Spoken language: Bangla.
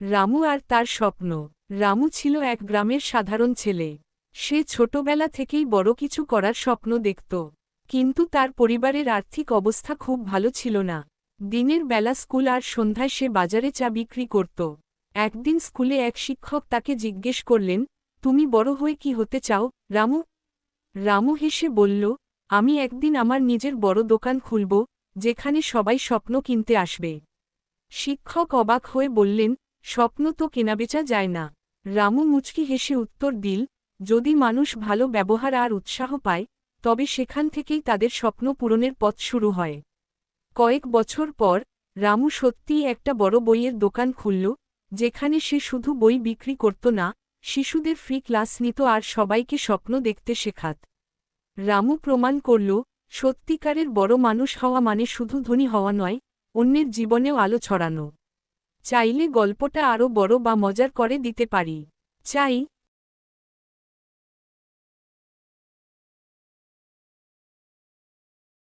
রামু আর তার স্বপ্ন। রামু ছিল এক গ্রামের সাধারণ ছেলে। সে ছোটবেলা থেকেই বড় কিছু করার স্বপ্ন দেখত। কিন্তু তার পরিবারের আর্থিক অবস্থা খুব ভালো ছিল না। দিনের বেলা স্কুল আর সন্ধ্যায় সে বাজারে চা বিক্রি করত। একদিন স্কুলে এক শিক্ষক তাকে জিজ্ঞেস করলেন, তুমি বড় হয়ে কি হতে চাও, রামু? রামু হেসে বলল, আমি একদিন আমার নিজের বড় দোকান খুলব, যেখানে সবাই স্বপ্ন কিনতে আসবে। শিক্ষক অবাক হয়ে বললেন, স্বপ্ন তো কেনাবেচা যায় না। রামু মুচকি হেসে উত্তর দিল, যদি মানুষ ভালো ব্যবহার আর উৎসাহ পায়, তবে সেখান থেকেই তাদের স্বপ্ন পূরণের পথ শুরু হয়। কয়েক বছর পর রামু সত্যিই একটা বড় বইয়ের দোকান খুলল, যেখানে সে শুধু বই বিক্রি করত না, শিশুদের ফ্রি ক্লাস নিত আর সবাইকে স্বপ্ন দেখতে শেখাত। রামু প্রমাণ করল, সত্যিকারের বড় মানুষ হওয়া মানে শুধু ধনী হওয়া নয়, অন্যের জীবনেও আলো ছড়ানো। চাইলে গল্পটা আরও বড় বা মজার করে দিতে পারি। চাই